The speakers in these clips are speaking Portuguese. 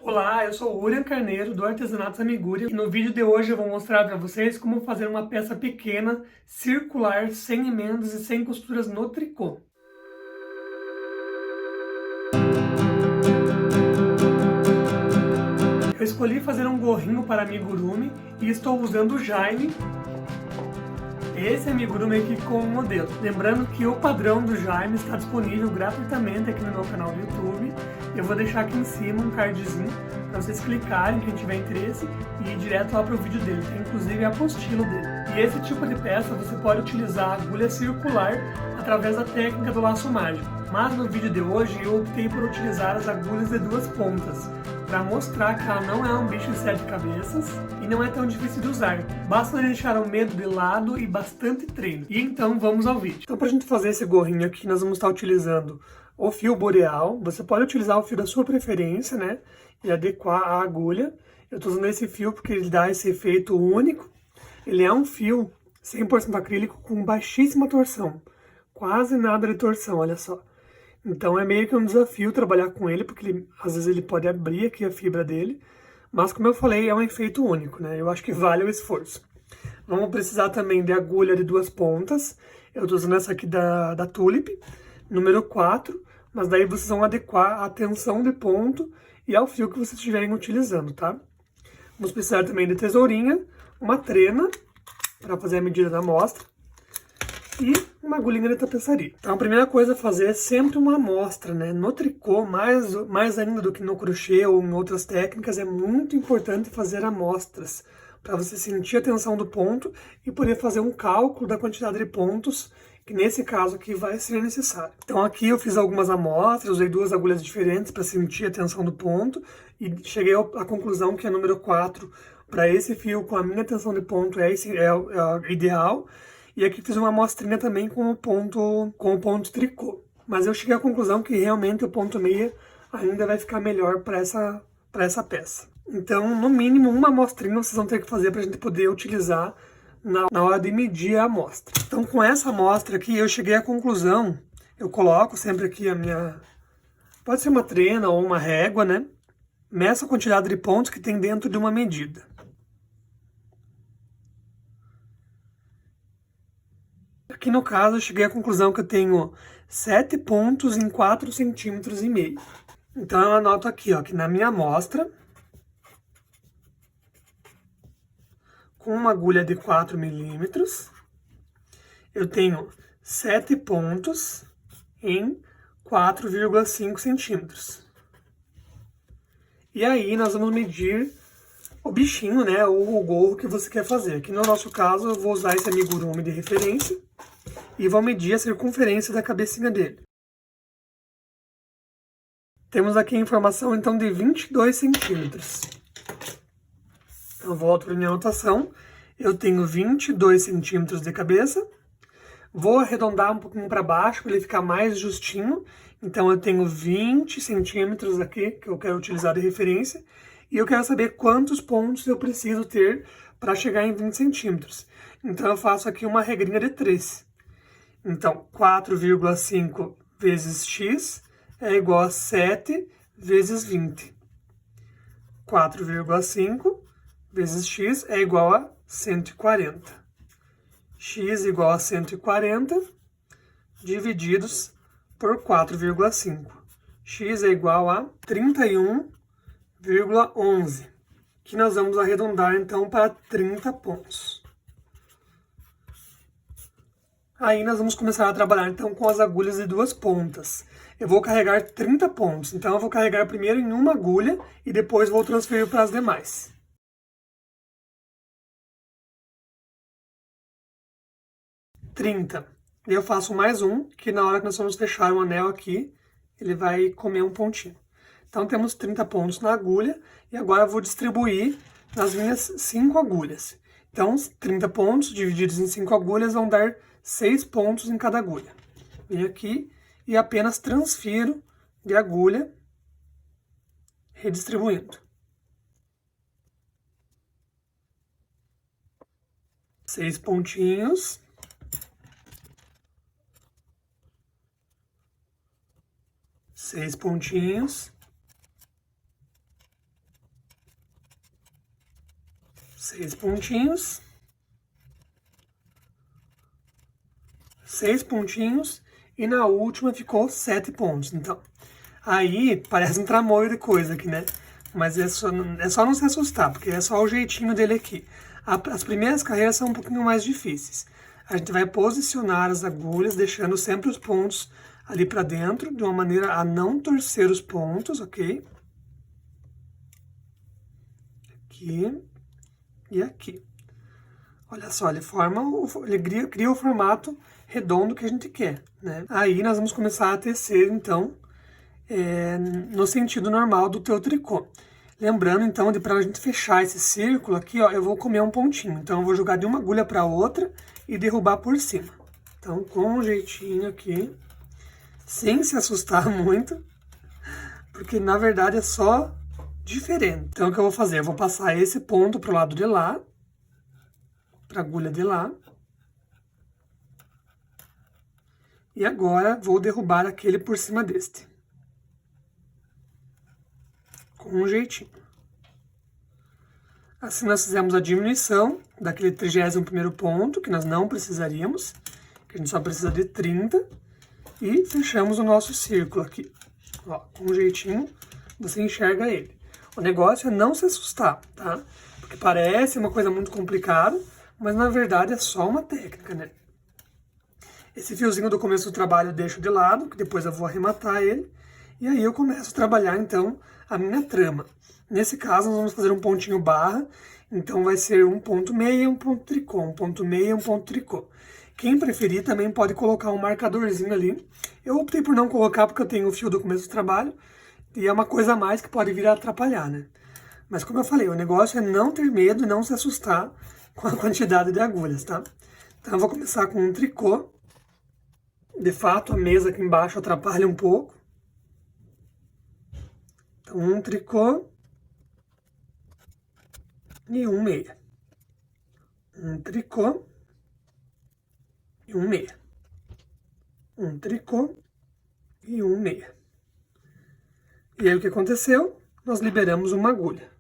Olá, eu sou o William Carneiro do Artesanatos Amiguri e no vídeo de hoje eu vou mostrar para vocês como fazer uma peça pequena, circular, sem emendas e sem costuras no tricô. Eu escolhi fazer um gorrinho para amigurumi e estou usando o Jaime. Esse amigurumi aqui com o modelo. Lembrando que o padrão do Jaime está disponível gratuitamente aqui no meu canal do YouTube. Eu vou deixar aqui em cima um cardzinho para vocês clicarem, quem tiver interesse, e ir direto lá para o vídeo dele. Tem inclusive a apostila dele. E esse tipo de peça você pode utilizar a agulha circular através da técnica do laço mágico. Mas no vídeo de hoje eu optei por utilizar as agulhas de duas pontas, para mostrar que ela não é um bicho de 7 cabeças e não é tão difícil de usar. Basta deixar o medo de lado e bastante treino. E então vamos ao vídeo. Então, para a gente fazer esse gorrinho aqui, nós vamos estar utilizando o fio boreal. Você pode utilizar o fio da sua preferência, né? E adequar a agulha. Eu estou usando esse fio porque ele dá esse efeito único. Ele é um fio 100% acrílico com baixíssima torção. Quase nada de torção, olha só. Então é meio que um desafio trabalhar com ele, porque às vezes ele pode abrir aqui a fibra dele. Mas como eu falei, é um efeito único, né? Eu acho que vale o esforço. Vamos precisar também de agulha de duas pontas. Eu estou usando essa aqui da Tulip, número 4. Mas daí vocês vão adequar a tensão de ponto e ao fio que vocês estiverem utilizando, tá? Vamos precisar também de tesourinha, uma trena para fazer a medida da amostra e uma agulhinha de tapeçaria. Então a primeira coisa a fazer é sempre uma amostra, né? No tricô, mais ainda do que no crochê ou em outras técnicas, é muito importante fazer amostras para você sentir a tensão do ponto e poder fazer um cálculo da quantidade de pontos que nesse caso aqui vai ser necessário. Então aqui eu fiz algumas amostras, usei duas agulhas diferentes para sentir a tensão do ponto e cheguei à conclusão que a número 4 para esse fio com a minha tensão de ponto é ideal. E aqui fiz uma amostrinha também com o ponto tricô. Mas eu cheguei à conclusão que realmente o ponto meia ainda vai ficar melhor para essa peça. Então, no mínimo, uma amostrinha vocês vão ter que fazer para a gente poder utilizar na hora de medir a amostra. Então, com essa amostra aqui, eu cheguei à conclusão, eu coloco sempre aqui a minha... Pode ser uma trena ou uma régua, né? Meço a quantidade de pontos que tem dentro de uma medida. Aqui no caso, eu cheguei à conclusão que eu tenho 7 pontos em 4,5 centímetros. Então, eu anoto aqui, ó, que na minha amostra, com uma agulha de 4 milímetros, eu tenho 7 pontos em 4,5 centímetros. E aí, nós vamos medir o bichinho, né, ou o gorro que você quer fazer. Aqui no nosso caso, eu vou usar esse amigurumi de referência e vou medir a circunferência da cabecinha dele. Temos aqui a informação, então, de 22 centímetros. Eu volto para minha anotação. Eu tenho 22 centímetros de cabeça. Vou arredondar um pouquinho para baixo, para ele ficar mais justinho. Então, eu tenho 20 centímetros aqui, que eu quero utilizar de referência. E eu quero saber quantos pontos eu preciso ter para chegar em 20 centímetros. Então, eu faço aqui uma regrinha de 3. Então, 4,5 vezes x é igual a 7 vezes 20. 4,5 vezes x é igual a 140. X igual a 140 divididos por 4,5. X é igual a 31,11, que nós vamos arredondar então para 30 pontos. Aí nós vamos começar a trabalhar então com as agulhas de duas pontas. Eu vou carregar 30 pontos, então eu vou carregar primeiro em uma agulha e depois vou transferir para as demais. Eu faço mais um, que na hora que nós vamos fechar o anel aqui, ele vai comer um pontinho. Então temos 30 pontos na agulha e agora eu vou distribuir nas minhas 5 agulhas. Então 30 pontos divididos em 5 agulhas vão dar 6 pontos em cada agulha. Venho aqui e apenas transfiro de agulha, redistribuindo. 6 pontinhos. 6 pontinhos. 6 pontinhos. 6 pontinhos. E na última ficou 7 pontos. Então, aí parece um tramolho de coisa aqui, né? Mas é só não se assustar, porque é só o jeitinho dele aqui. As primeiras carreiras são um pouquinho mais difíceis. A gente vai posicionar as agulhas, deixando sempre os pontos ali para dentro, de uma maneira a não torcer os pontos, ok? Aqui e aqui. Olha só, ele cria o formato redondo que a gente quer, né? Aí nós vamos começar a tecer, então, no sentido normal do teu tricô. Lembrando, então, de para a gente fechar esse círculo aqui, ó, eu vou comer um pontinho. Então, eu vou jogar de uma agulha para outra e derrubar por cima. Então, com um jeitinho aqui, sem se assustar muito, porque, na verdade, é só diferente. Então, o que eu vou fazer? Eu vou passar esse ponto pro lado de lá, para a agulha de lá. E agora, vou derrubar aquele por cima deste. Com um jeitinho. Assim nós fizemos a diminuição daquele 31º ponto, que nós não precisaríamos, que a gente só precisa de 30, e fechamos o nosso círculo aqui. Ó, com um jeitinho, você enxerga ele. O negócio é não se assustar, tá? Porque parece uma coisa muito complicada, mas na verdade é só uma técnica, né? Esse fiozinho do começo do trabalho eu deixo de lado, que depois eu vou arrematar ele, e aí eu começo a trabalhar, então, a minha trama. Nesse caso, nós vamos fazer um pontinho barra, então vai ser um ponto meia e um ponto tricô, um ponto meia e um ponto tricô. Quem preferir também pode colocar um marcadorzinho ali. Eu optei por não colocar porque eu tenho o fio do começo do trabalho, e é uma coisa a mais que pode vir a atrapalhar, né? Mas como eu falei, o negócio é não ter medo e não se assustar com a quantidade de agulhas, tá? Então eu vou começar com um tricô. De fato, a mesa aqui embaixo atrapalha um pouco. Então, um tricô e um meia. Um tricô e um meia. Um tricô e um meia. E aí, o que aconteceu? Nós liberamos uma agulha.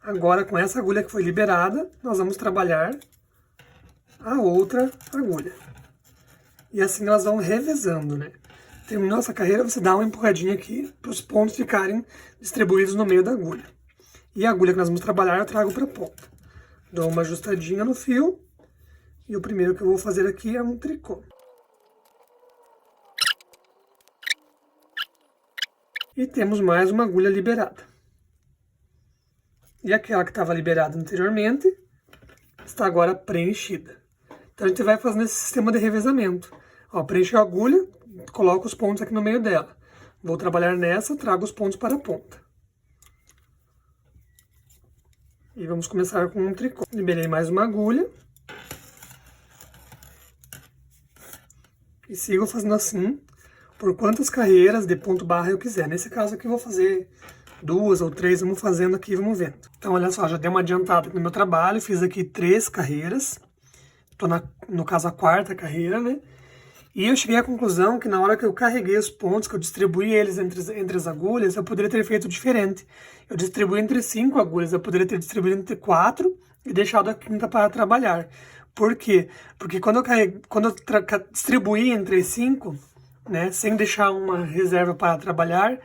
Agora, com essa agulha que foi liberada, nós vamos trabalhar a outra agulha. E assim elas vão revezando, né? Terminou essa carreira, você dá uma empurradinha aqui para os pontos ficarem distribuídos no meio da agulha. E a agulha que nós vamos trabalhar eu trago para a ponta. Dou uma ajustadinha no fio. E o primeiro que eu vou fazer aqui é um tricô. E temos mais uma agulha liberada. E aquela que estava liberada anteriormente está agora preenchida. Então a gente vai fazendo esse sistema de revezamento. Ó, preencho a agulha, coloco os pontos aqui no meio dela. Vou trabalhar nessa, trago os pontos para a ponta. E vamos começar com um tricô. Liberei mais uma agulha. E sigo fazendo assim por quantas carreiras de ponto barra eu quiser. Nesse caso aqui eu vou fazer 2 ou 3, vamos fazendo aqui, vamos vendo. Então olha só, já dei uma adiantada aqui no meu trabalho, fiz aqui 3 carreiras. Estou no caso a 4ª carreira, né? E eu cheguei à conclusão que na hora que eu carreguei os pontos, que eu distribuí eles entre as agulhas, eu poderia ter feito diferente. Eu distribuí entre 5 agulhas, eu poderia ter distribuído entre 4 e deixado a 5ª para trabalhar. Por quê? Porque quando eu distribuí entre 5, né, sem deixar uma reserva para trabalhar,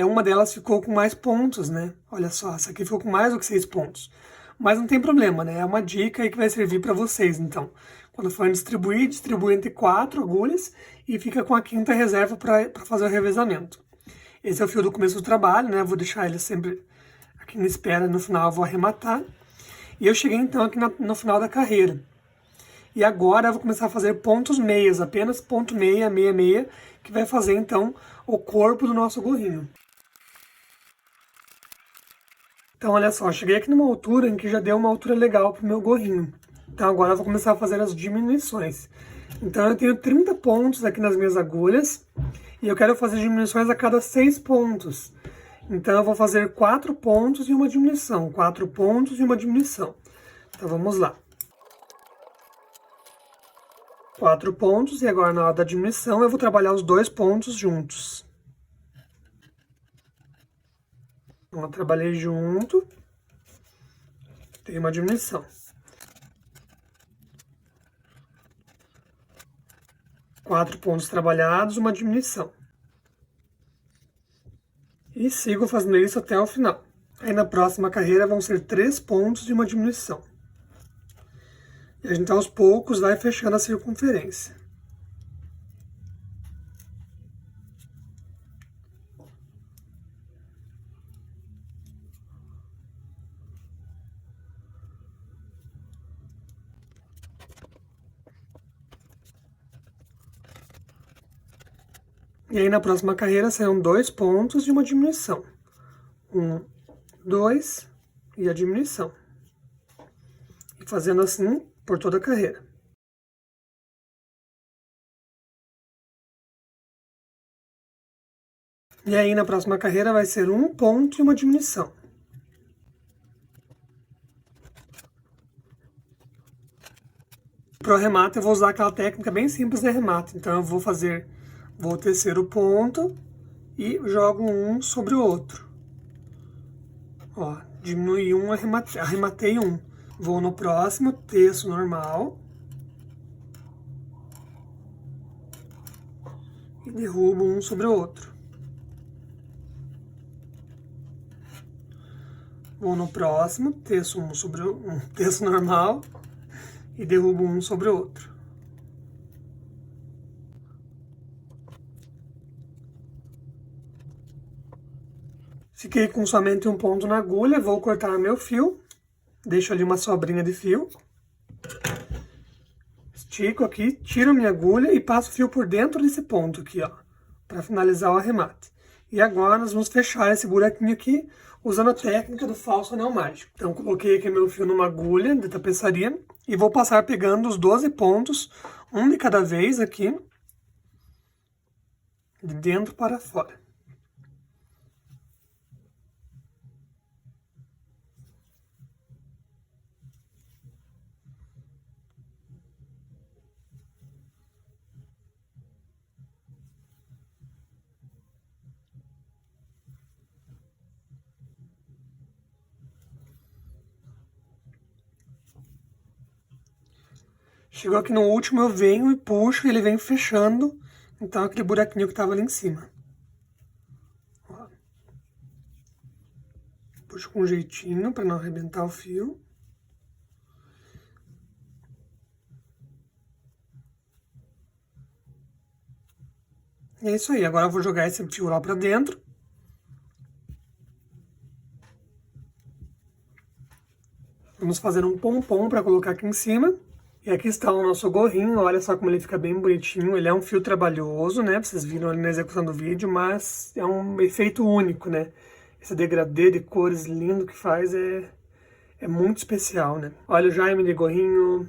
uma delas ficou com mais pontos, né? Olha só, essa aqui ficou com mais do que 6 pontos. Mas não tem problema, né? É uma dica aí que vai servir para vocês, então. Quando for distribuir, distribui entre 4 agulhas e fica com a 5ª reserva para fazer o revezamento. Esse é o fio do começo do trabalho, né? Eu vou deixar ele sempre aqui na espera, no final eu vou arrematar. E eu cheguei então aqui no final da carreira. E agora eu vou começar a fazer pontos meias, apenas ponto meia, meia, meia, que vai fazer então o corpo do nosso gorrinho. Então olha só, cheguei aqui numa altura em que já deu uma altura legal pro meu gorrinho. Então agora eu vou começar a fazer as diminuições. Então eu tenho 30 pontos aqui nas minhas agulhas e eu quero fazer diminuições a cada 6 pontos. Então eu vou fazer 4 pontos e uma diminuição, 4 pontos e uma diminuição. Então vamos lá. 4 pontos e agora na hora da diminuição eu vou trabalhar os 2 pontos juntos. Então eu trabalhei junto. Tem uma diminuição. 4 pontos trabalhados, uma diminuição. E sigo fazendo isso até o final. Aí na próxima carreira vão ser 3 pontos de uma diminuição. E a gente aos poucos vai fechando a circunferência. E aí na próxima carreira serão 2 pontos de uma diminuição. 1, 2 e a diminuição. E fazendo assim por toda a carreira. E aí na próxima carreira vai ser 1 ponto e uma diminuição. Para o arremate eu vou usar aquela técnica bem simples de arremate. Então eu vou tecer o ponto e jogo um sobre o outro. Ó, diminui um, arrematei um. Vou no próximo, teço normal. E derrubo um sobre o outro. Vou no próximo, teço teço normal e derrubo um sobre o outro. Fiquei com somente um ponto na agulha, vou cortar meu fio. Deixo ali uma sobrinha de fio. Estico aqui, tiro minha agulha e passo o fio por dentro desse ponto aqui, ó, para finalizar o arremate. E agora nós vamos fechar esse buraquinho aqui usando a técnica do falso anel mágico. Então coloquei aqui meu fio numa agulha de tapeçaria e vou passar pegando os 12 pontos, um de cada vez aqui, de dentro para fora. Chegou aqui no último, eu venho e puxo, e ele vem fechando, então aquele buraquinho que estava ali em cima. Ó. Puxo com jeitinho para não arrebentar o fio. E é isso aí, agora eu vou jogar esse fio lá para dentro. Vamos fazer um pompom para colocar aqui em cima. E aqui está o nosso gorrinho, olha só como ele fica bem bonitinho. Ele é um fio trabalhoso, né? Vocês viram ali na execução do vídeo, mas é um efeito único, né? Esse degradê de cores lindo que faz é muito especial, né? Olha o Jaime de gorrinho.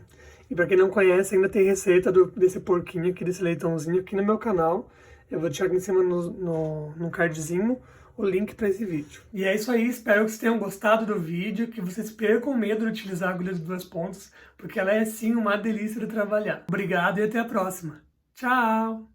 E para quem não conhece, ainda tem receita desse porquinho aqui, desse leitãozinho aqui no meu canal. Eu vou deixar aqui em cima no cardzinho o link para esse vídeo. E é isso aí, espero que vocês tenham gostado do vídeo, que vocês percam o medo de utilizar a agulha de 2 pontos, porque ela é sim uma delícia de trabalhar. Obrigado e até a próxima. Tchau!